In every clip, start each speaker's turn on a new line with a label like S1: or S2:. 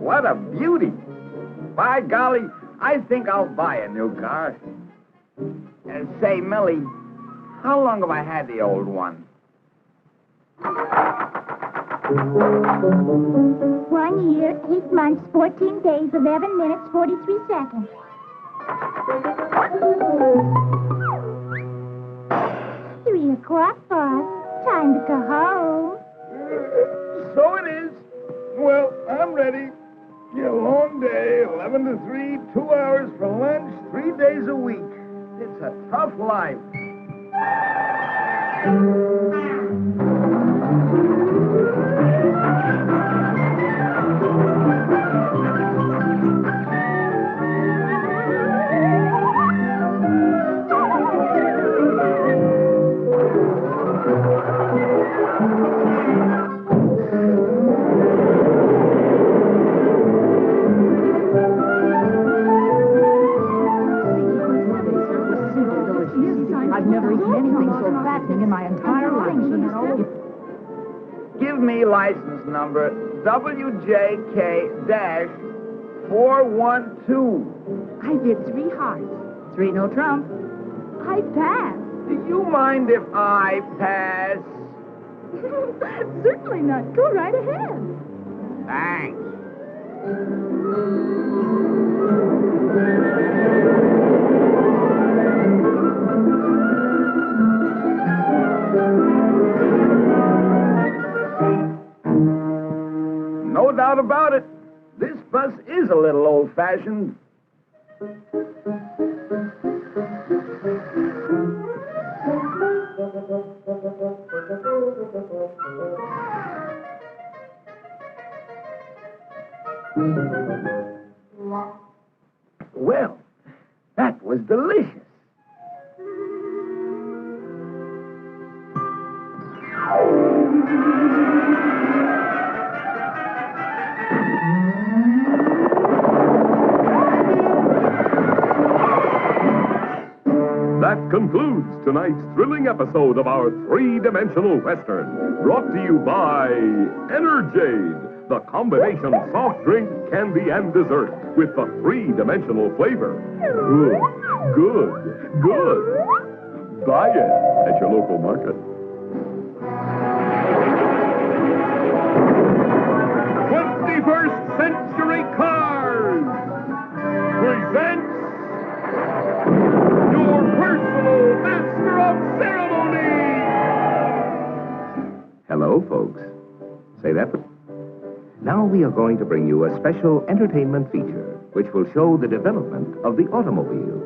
S1: what a beauty. By golly, I think I'll buy a new car. Say, Millie, how long have I had the old one?
S2: 1 year, 8 months, 14 days, 11 minutes, 43 seconds. 3 o'clock, boss. Time to go home.
S1: So it is. Well, I'm ready. A long day, 11 to 3, 2 hours for lunch, 3 days a week. It's a tough life.
S3: I've never eaten anything so fattening in my entire life.
S1: Give me license number WJK-412.
S3: I did 3 hearts. 3 no trump. I passed.
S1: Do you mind if I pass?
S3: Certainly not. Go right ahead.
S1: Thanks. No doubt about it. This bus is a little old-fashioned. Well, that was delicious.
S4: That concludes tonight's thrilling episode of our three-dimensional Western, brought to you by Enerjade, the combination soft drink, candy, and dessert with the three-dimensional flavor. Good, good, good. Buy it at your local market. 21st Century Cars presents your personal master of ceremony.
S5: Hello, folks. Say that. Now we are going to bring you a special entertainment feature which will show the development of the automobile.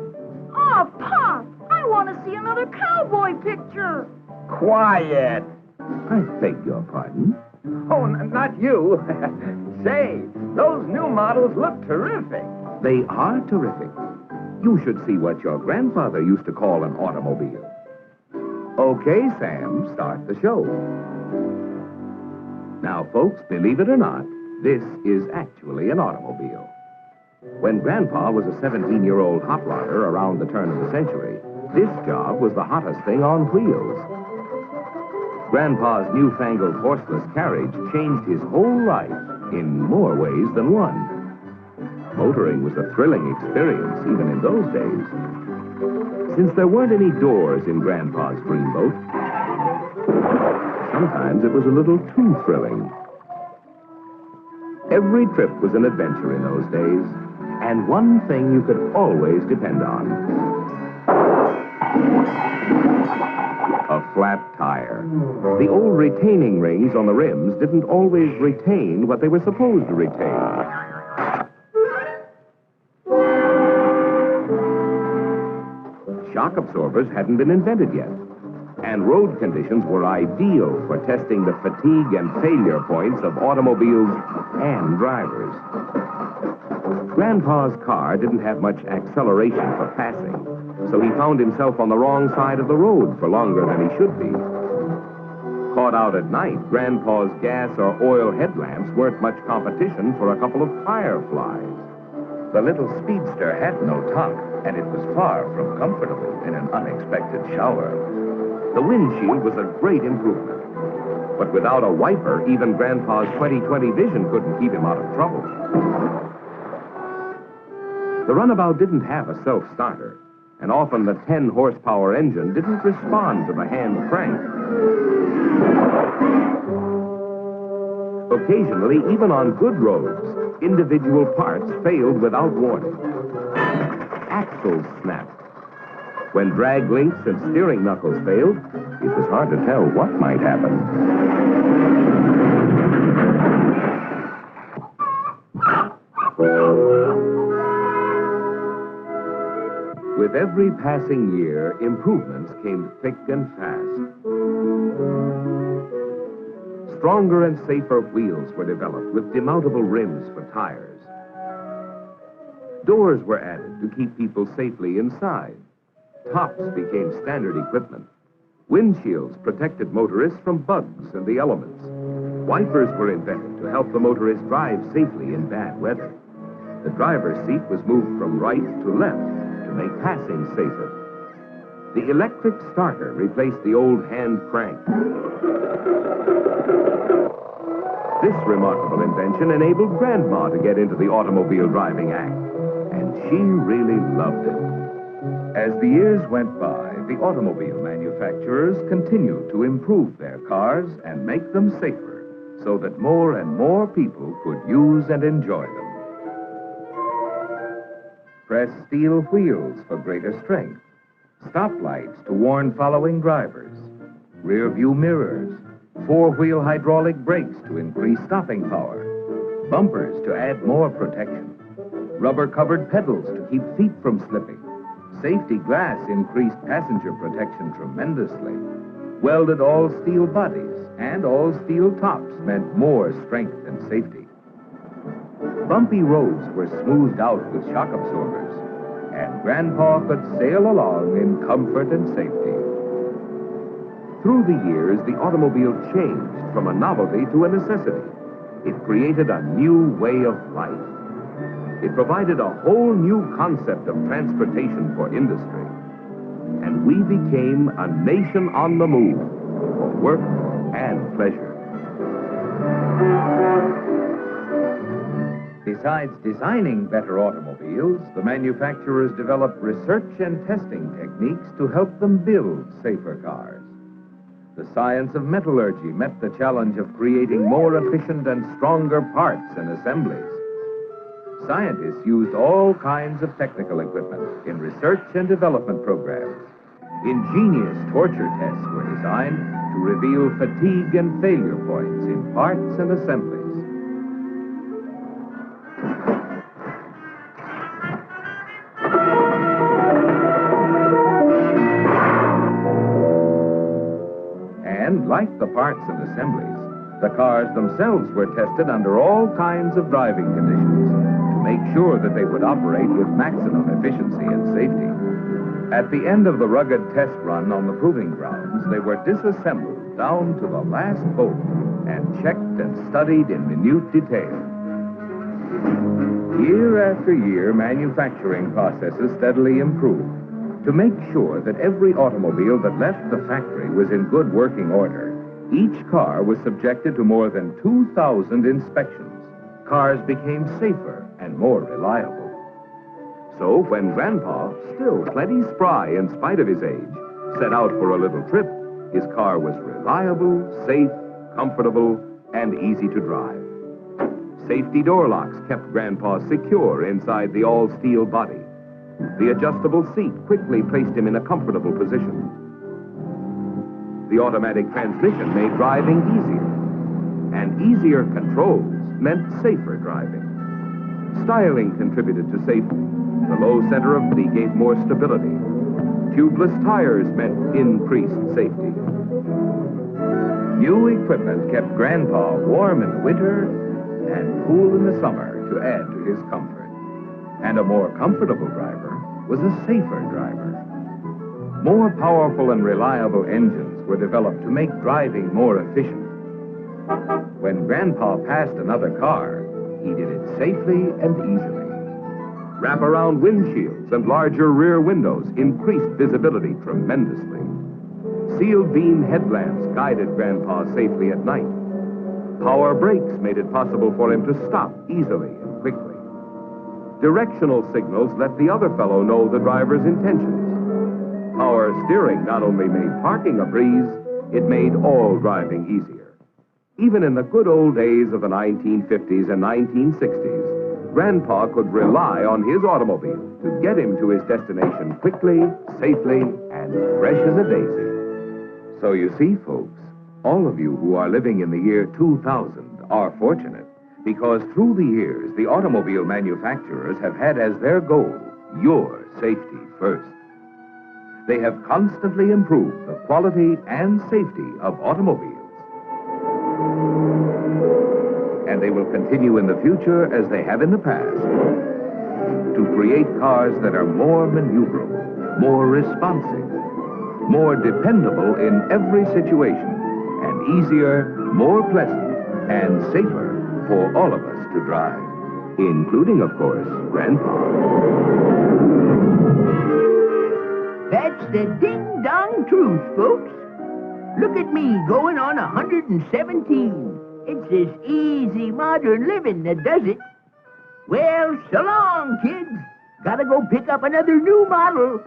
S3: Oh, Pop! I want to see another cowboy picture.
S1: Quiet.
S5: I beg your pardon.
S1: Oh, not you. Say, those new models look terrific.
S5: They are terrific. You should see what your grandfather used to call an automobile. Okay, Sam, start the show. Now, folks, believe it or not, this is actually an automobile. When Grandpa was a 17-year-old hot rodder around the turn of the century, this job was the hottest thing on wheels. Grandpa's newfangled horseless carriage changed his whole life in more ways than one. Motoring was a thrilling experience, even in those days. Since there weren't any doors in Grandpa's dreamboat, sometimes it was a little too thrilling. Every trip was an adventure in those days, and one thing you could always depend on: a flat tire. The old retaining rings on the rims didn't always retain what they were supposed to retain. Shock absorbers hadn't been invented yet, and road conditions were ideal for testing the fatigue and failure points of automobiles and drivers. Grandpa's car didn't have much acceleration for passing, so he found himself on the wrong side of the road for longer than he should be. Caught out at night, Grandpa's gas or oil headlamps weren't much competition for a couple of fireflies. The little speedster had no top, and it was far from comfortable in an unexpected shower. The windshield was a great improvement, but But without a wiper, even Grandpa's 20/20 vision couldn't keep him out of trouble. The runabout didn't have a self-starter, and often the 10-horsepower engine didn't respond to the hand crank. Occasionally, even on good roads, individual parts failed without warning. Axles snapped. When drag links and steering knuckles failed, it was hard to tell what might happen. With every passing year, improvements came thick and fast. Stronger and safer wheels were developed with demountable rims for tires. Doors were added to keep people safely inside. Tops became standard equipment. Windshields protected motorists from bugs and the elements. Wipers were invented to help the motorist drive safely in bad weather. The driver's seat was moved from right to left to make passing safer. The electric starter replaced the old hand crank. This remarkable invention enabled Grandma to get into the automobile driving act, and she really loved it. As the years went by, the automobile manufacturers continued to improve their cars and make them safer, so that more and more people could use and enjoy them. Press steel wheels for greater strength, stoplights to warn following drivers, rear view mirrors, four-wheel hydraulic brakes to increase stopping power, bumpers to add more protection, rubber-covered pedals to keep feet from slipping. Safety glass increased passenger protection tremendously. Welded all-steel bodies and all-steel tops meant more strength and safety. Bumpy roads were smoothed out with shock absorbers, and Grandpa could sail along in comfort and safety. Through the years, the automobile changed from a novelty to a necessity. It created a new way of life. It provided a whole new concept of transportation for industry. And we became a nation on the move for work and pleasure. Besides designing better automobiles, the manufacturers developed research and testing techniques to help them build safer cars. The science of metallurgy met the challenge of creating more efficient and stronger parts and assemblies. Scientists used all kinds of technical equipment in research and development programs. Ingenious torture tests were designed to reveal fatigue and failure points in parts and assemblies. And like the parts and assemblies, the cars themselves were tested under all kinds of driving conditions to make sure that they would operate with maximum efficiency and safety. At the end of the rugged test run on the proving grounds, they were disassembled down to the last bolt and checked and studied in minute detail. Year after year, manufacturing processes steadily improved. To make sure that every automobile that left the factory was in good working order, each car was subjected to more than 2,000 inspections. Cars became safer and more reliable. So when Grandpa, still plenty spry in spite of his age, set out for a little trip, his car was reliable, safe, comfortable, and easy to drive. Safety door locks kept Grandpa secure inside the all-steel body. The adjustable seat quickly placed him in a comfortable position. The automatic transmission made driving easier, and easier controls meant safer driving. Styling contributed to safety. The low center of gravity gave more stability. Tubeless tires meant increased safety. New equipment kept Grandpa warm in the winter and cool in the summer to add to his comfort. And a more comfortable driver was a safer driver. More powerful and reliable engines were developed to make driving more efficient. When Grandpa passed another car, he did it safely and easily. Wrap-around windshields and larger rear windows increased visibility tremendously. Sealed beam headlamps guided Grandpa safely at night. Power brakes made it possible for him to stop easily and quickly. Directional signals let the other fellow know the driver's intentions. Power steering not only made parking a breeze, it made all driving easier. Even in the good old days of the 1950s and 1960s, Grandpa could rely on his automobile to get him to his destination quickly, safely, and fresh as a daisy. So you see, folks, all of you who are living in the year 2000 are fortunate, because through the years, the automobile manufacturers have had as their goal your safety first. They have constantly improved the quality and safety of automobiles. And they will continue in the future as they have in the past to create cars that are more maneuverable, more responsive, more dependable in every situation, and easier, more pleasant, and safer for all of us to drive, including, of course, Grandpa.
S6: That's the ding-dong truth, folks. Look at me going on 117. It's this easy modern living that does it. Well, so long, kids. Gotta go pick up another new model.